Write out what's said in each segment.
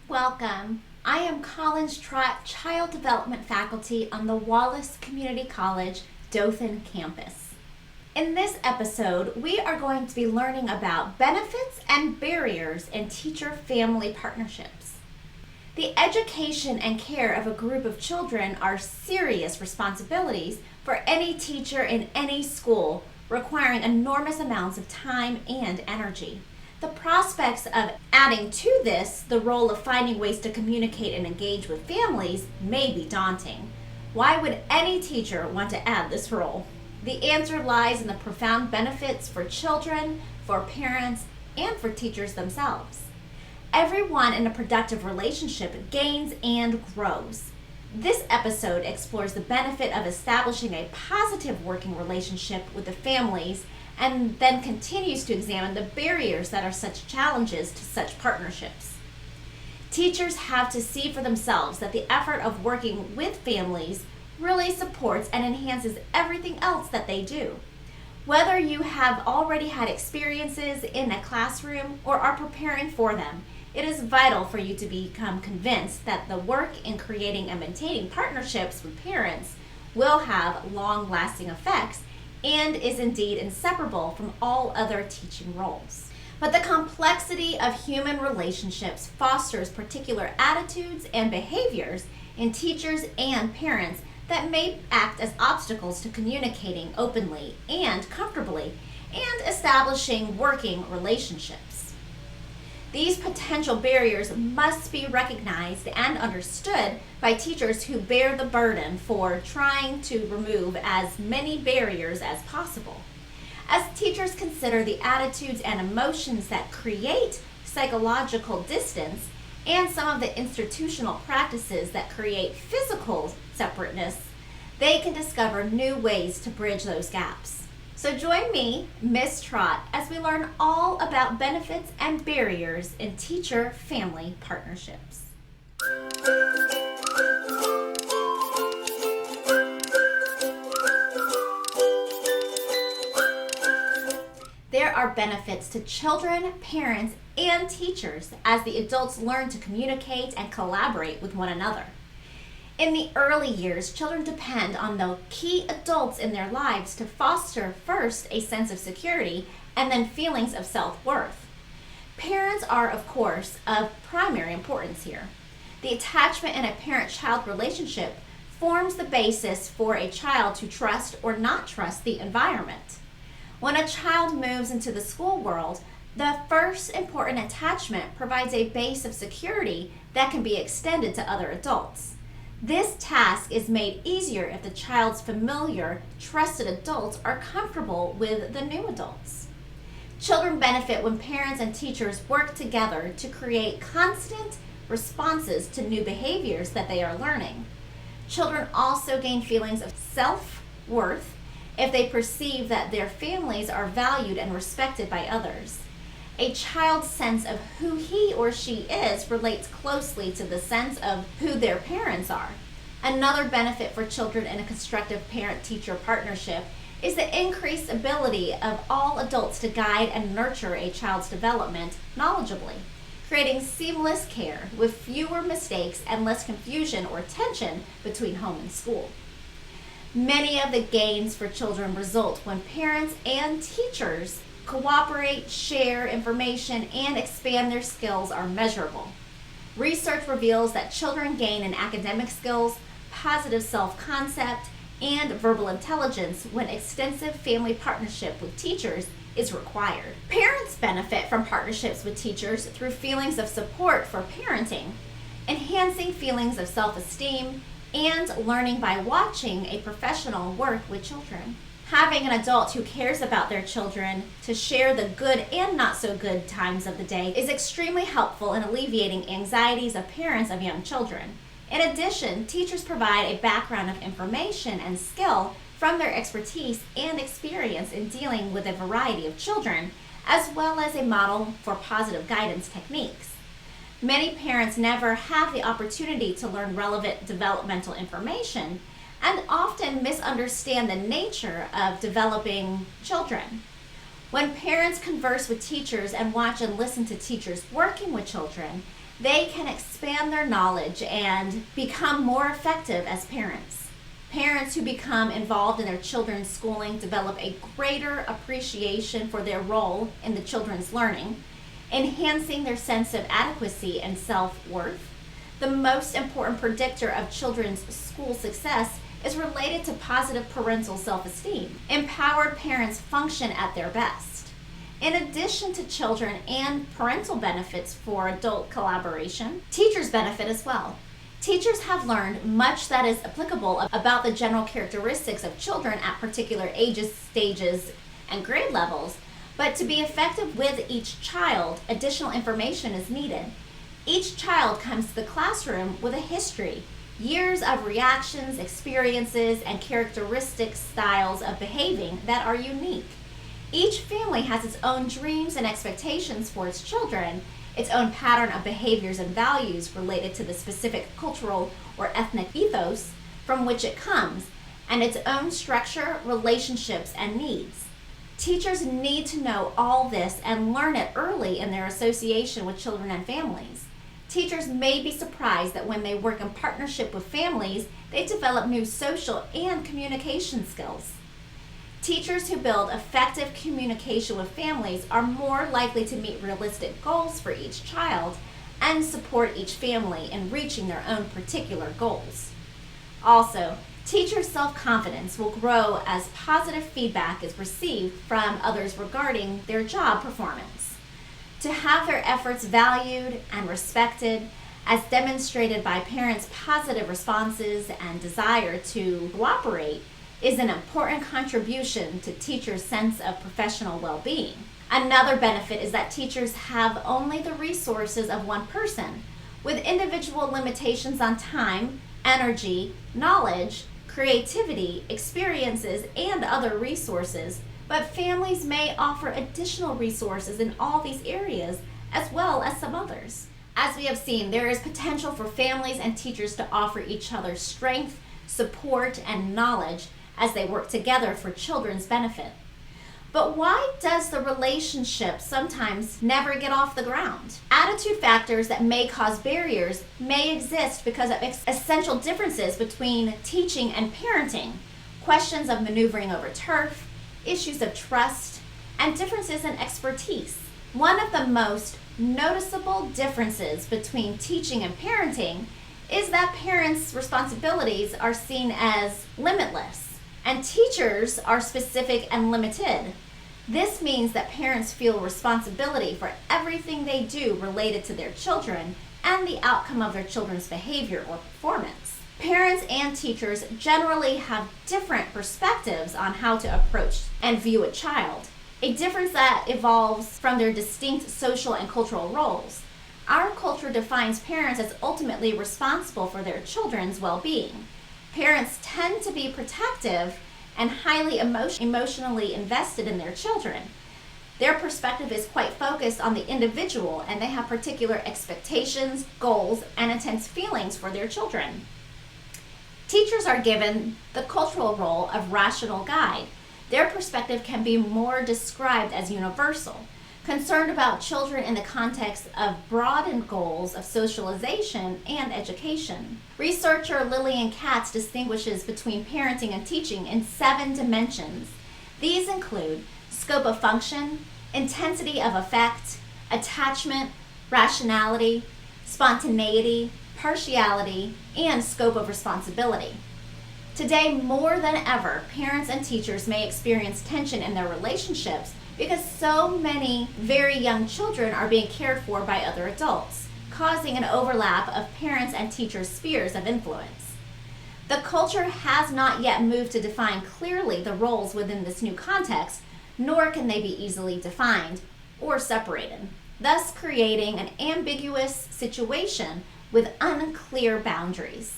Welcome. I am Collins Trott, Child Development Faculty on the Wallace Community College, Dothan campus. In this episode, we are going to be learning about benefits and barriers in teacher-family partnerships. The education and care of a group of children are serious responsibilities for any teacher in any school, requiring enormous amounts of time and energy. The prospects of adding to this the role of finding ways to communicate and engage with families may be daunting. Why would any teacher want to add this role? The answer lies in the profound benefits for children, for parents, and for teachers themselves. Everyone in a productive relationship gains and grows. This episode explores the benefit of establishing a positive working relationship with the families and then continues to examine the barriers that are such challenges to such partnerships. Teachers have to see for themselves that the effort of working with families really supports and enhances everything else that they do. Whether you have already had experiences in a classroom or are preparing for them, it is vital for you to become convinced that the work in creating and maintaining partnerships with parents will have long-lasting effects and is indeed inseparable from all other teaching roles. But the complexity of human relationships fosters particular attitudes and behaviors in teachers and parents that may act as obstacles to communicating openly and comfortably and establishing working relationships. These potential barriers must be recognized and understood by teachers who bear the burden for trying to remove as many barriers as possible. As teachers consider the attitudes and emotions that create psychological distance and some of the institutional practices that create physical separateness, they can discover new ways to bridge those gaps. So join me, Ms. Trott, as we learn all about benefits and barriers in teacher-family partnerships. There are benefits to children, parents, and teachers as the adults learn to communicate and collaborate with one another. In the early years, children depend on the key adults in their lives to foster first a sense of security and then feelings of self-worth. Parents are, of course, of primary importance here. The attachment in a parent-child relationship forms the basis for a child to trust or not trust the environment. When a child moves into the school world, the first important attachment provides a base of security that can be extended to other adults. This task is made easier if the child's familiar, trusted adults are comfortable with the new adults. Children benefit when parents and teachers work together to create constant responses to new behaviors that they are learning. Children also gain feelings of self-worth if they perceive that their families are valued and respected by others. A child's sense of who he or she is relates closely to the sense of who their parents are. Another benefit for children in a constructive parent-teacher partnership is the increased ability of all adults to guide and nurture a child's development knowledgeably, creating seamless care with fewer mistakes and less confusion or tension between home and school. Many of the gains for children result when parents and teachers cooperate, share information, and expand their skills are measurable. Research reveals that children gain in academic skills, positive self-concept, and verbal intelligence when extensive family partnership with teachers is required. Parents benefit from partnerships with teachers through feelings of support for parenting, enhancing feelings of self-esteem, and learning by watching a professional work with children. Having an adult who cares about their children to share the good and not so good times of the day is extremely helpful in alleviating anxieties of parents of young children. In addition, teachers provide a background of information and skill from their expertise and experience in dealing with a variety of children, as well as a model for positive guidance techniques. Many parents never have the opportunity to learn relevant developmental information and often misunderstand the nature of developing children. When parents converse with teachers and watch and listen to teachers working with children, they can expand their knowledge and become more effective as parents. Parents who become involved in their children's schooling develop a greater appreciation for their role in the children's learning, enhancing their sense of adequacy and self-worth. The most important predictor of children's school success is related to positive parental self-esteem. Empowered parents function at their best. In addition to children and parental benefits for adult collaboration, teachers benefit as well. Teachers have learned much that is applicable about the general characteristics of children at particular ages, stages, and grade levels, but to be effective with each child, additional information is needed. Each child comes to the classroom with a history, years of reactions, experiences, and characteristic styles of behaving that are unique. Each family has its own dreams and expectations for its children, its own pattern of behaviors and values related to the specific cultural or ethnic ethos from which it comes, and its own structure, relationships, and needs. Teachers need to know all this and learn it early in their association with children and families. Teachers may be surprised that when they work in partnership with families, they develop new social and communication skills. Teachers who build effective communication with families are more likely to meet realistic goals for each child and support each family in reaching their own particular goals. Also, teachers' self-confidence will grow as positive feedback is received from others regarding their job performance. To have their efforts valued and respected, as demonstrated by parents' positive responses and desire to cooperate, is an important contribution to teachers' sense of professional well-being. Another benefit is that teachers have only the resources of one person, with individual limitations on time, energy, knowledge, creativity, experiences, and other resources, but families may offer additional resources in all these areas as well as some others. As we have seen, there is potential for families and teachers to offer each other strength, support, and knowledge as they work together for children's benefit. But why does the relationship sometimes never get off the ground? Attitude factors that may cause barriers may exist because of essential differences between teaching and parenting, questions of maneuvering over turf, issues of trust, and differences in expertise. One of the most noticeable differences between teaching and parenting is that parents' responsibilities are seen as limitless, and teachers are specific and limited. This means that parents feel responsibility for everything they do related to their children and the outcome of their children's behavior or performance. Parents and teachers generally have different perspectives on how to approach and view a child, a difference that evolves from their distinct social and cultural roles. Our culture defines parents as ultimately responsible for their children's well-being. Parents tend to be protective and highly emotionally invested in their children. Their perspective is quite focused on the individual, and they have particular expectations, goals, and intense feelings for their children. Teachers are given the cultural role of rational guide. Their perspective can be more described as universal, concerned about children in the context of broadened goals of socialization and education. Researcher Lillian Katz distinguishes between parenting and teaching in 7 dimensions. These include scope of function, intensity of effect, attachment, rationality, spontaneity, partiality, and scope of responsibility. Today, more than ever, parents and teachers may experience tension in their relationships because so many very young children are being cared for by other adults, causing an overlap of parents' and teachers' spheres of influence. The culture has not yet moved to define clearly the roles within this new context, nor can they be easily defined or separated, thus creating an ambiguous situation with unclear boundaries.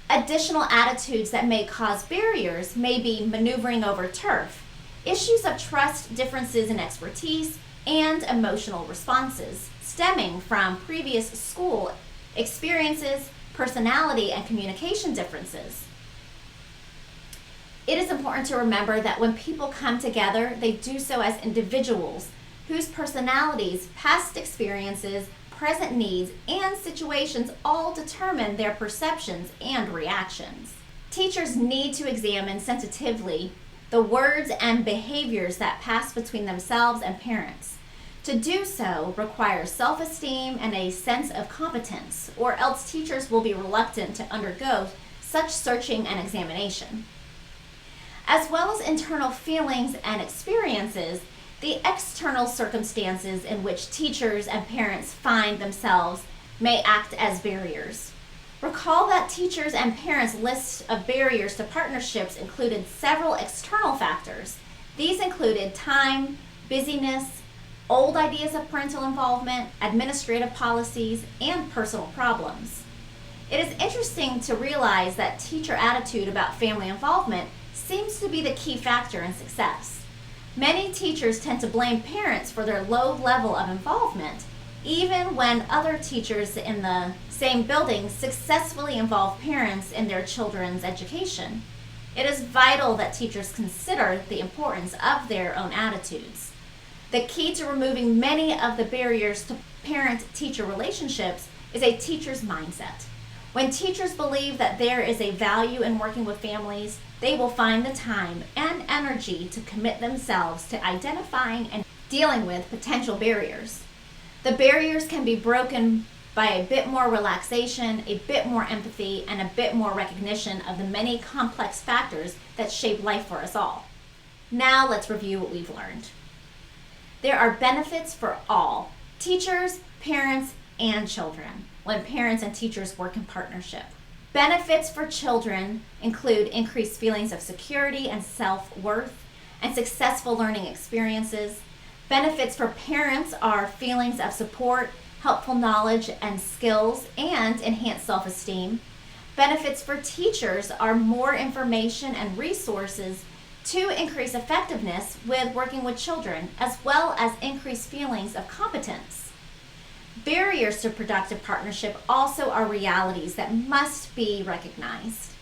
Additional attitudes that may cause barriers may be maneuvering over turf, issues of trust, differences in expertise, and emotional responses stemming from previous school experiences, personality, and communication differences. It is important to remember that when people come together, they do so as individuals whose personalities, past experiences, present needs and situations all determine their perceptions and reactions. Teachers need to examine sensitively the words and behaviors that pass between themselves and parents. To do so requires self-esteem and a sense of competence, or else teachers will be reluctant to undergo such searching and examination. As well as internal feelings and experiences, the external circumstances in which teachers and parents find themselves may act as barriers. Recall that teachers and parents' list of barriers to partnerships included several external factors. These included time, busyness, old ideas of parental involvement, administrative policies, and personal problems. It is interesting to realize that teacher attitude about family involvement seems to be the key factor in success. Many teachers tend to blame parents for their low level of involvement, even when other teachers in the same building successfully involve parents in their children's education. It is vital that teachers consider the importance of their own attitudes. The key to removing many of the barriers to parent-teacher relationships is a teacher's mindset. When teachers believe that there is a value in working with families, they will find the time and energy to commit themselves to identifying and dealing with potential barriers. The barriers can be broken by a bit more relaxation, a bit more empathy, and a bit more recognition of the many complex factors that shape life for us all. Now let's review what we've learned. There are benefits for all, teachers, parents, and children, when parents and teachers work in partnership. Benefits for children include increased feelings of security and self-worth and successful learning experiences. Benefits for parents are feelings of support, helpful knowledge and skills, and enhanced self-esteem. Benefits for teachers are more information and resources to increase effectiveness with working with children, as well as increased feelings of competence. Barriers to productive partnership also are realities that must be recognized.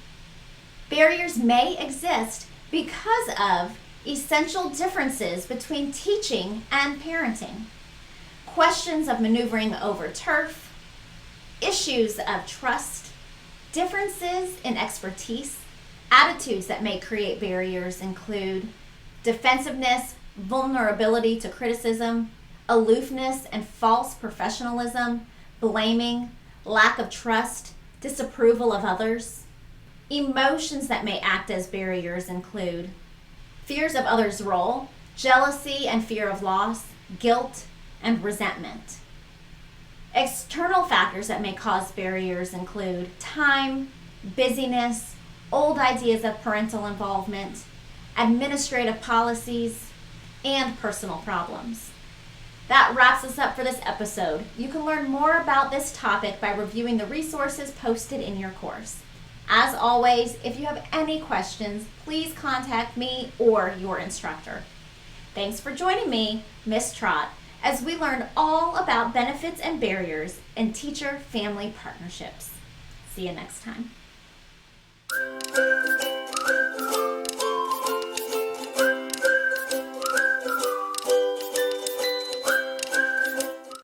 Barriers may exist because of essential differences between teaching and parenting, questions of maneuvering over turf, issues of trust, differences in expertise. Attitudes that may create barriers include defensiveness, vulnerability to criticism, aloofness and false professionalism, blaming, lack of trust, disapproval of others. Emotions that may act as barriers include fears of others' role, jealousy and fear of loss, guilt, and resentment. External factors that may cause barriers include time, busyness, old ideas of parental involvement, administrative policies, and personal problems. That wraps us up for this episode. You can learn more about this topic by reviewing the resources posted in your course. As always, if you have any questions, please contact me or your instructor. Thanks for joining me, Miss Trott, as we learned all about benefits and barriers in teacher-family partnerships. See you next time.